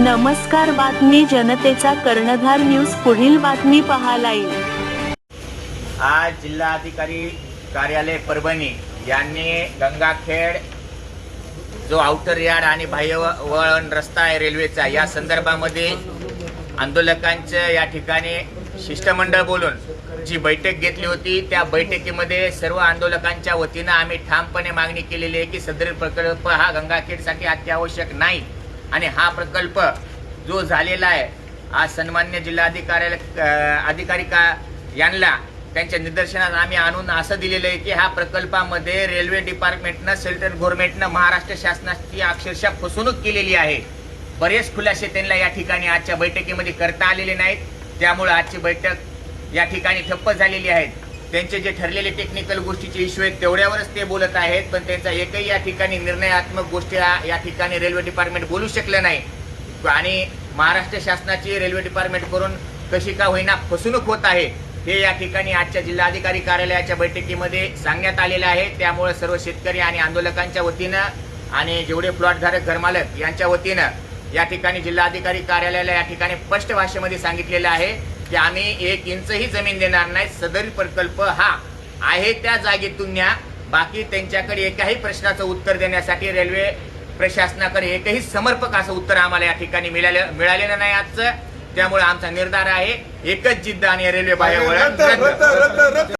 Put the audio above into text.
नमस्कार, बातमी जनतेचा कर्णधार न्यूज. पुढील बातमी पाहायला येईल. आज जिल्हाधिकारी कार्यालय परभणी यांनी गंगाखेड जो आउटर यार्ड आणि बाह्य वळण रस्ता आहे रेल्वेचा, या संदर्भामध्ये आंदोलकांचं या ठिकाणी शिष्टमंडळ बोलून जी बैठक घेतली होती, त्या बैठकीमध्ये सर्व आंदोलकांच्या वतीनं आम्ही ठामपणे मागणी केलेली आहे की सदर प्रकल्प हा गंगाखेडसाठी अत्यावश्यक नाही आणि हा प्रकल्प जो झालेला आहे, आज सन्मान्य अधिकारी यांना त्यांच्या निदर्शनात आम्ही आणून असं दिलेलं आहे की ह्या प्रकल्पामध्ये रेल्वे डिपार्टमेंटनं, सेंट्रल गव्हर्नमेंटनं, महाराष्ट्र शासनाची अक्षरशः फसवणूक केलेली आहे. बरेच खुलासे त्यांना या ठिकाणी आजच्या बैठकीमध्ये करता आलेले नाहीत. त्यामुळे आजची बैठक या ठिकाणी ठप्प झालेली आहे. त्यांचे जे ठरलेले टेक्निकल गोष्टीचे इश्यू आहेत तेवढ्यावरच ते बोलत आहेत, पण त्यांचा एकही या ठिकाणी निर्णयात्मक गोष्टी या ठिकाणी रेल्वे डिपार्टमेंट बोलू शकलं नाही. आणि महाराष्ट्र शासनाची रेल्वे डिपार्टमेंट करून कशी का होईना फसवणूक होत आहे हे या ठिकाणी आजच्या जिल्हाधिकारी कार्यालयाच्या बैठकीमध्ये सांगण्यात आलेलं आहे. त्यामुळे सर्व शेतकरी आणि आंदोलकांच्या वतीनं आणि जेवढे प्लॉटधारक, घरमालक यांच्या वतीनं या ठिकाणी जिल्हाधिकारी कार्यालयाला या ठिकाणी स्पष्ट भाषेमध्ये सांगितलेलं आहे की आम्ही 1 इंचही जमीन देणार नाही. सदर प्रकल्प हा आहे त्या जागेतून न्या. बाकी त्यांच्याकडे एकाही प्रश्नाचं उत्तर देण्यासाठी रेल्वे प्रशासनाकडे एकही समर्पक असं उत्तर आम्हाला या ठिकाणी मिळालेलं नाही आजचं. त्यामुळे आमचा निर्धार आहे एकच जिद्द आणि रेल्वे बाह्य वळण रद्द.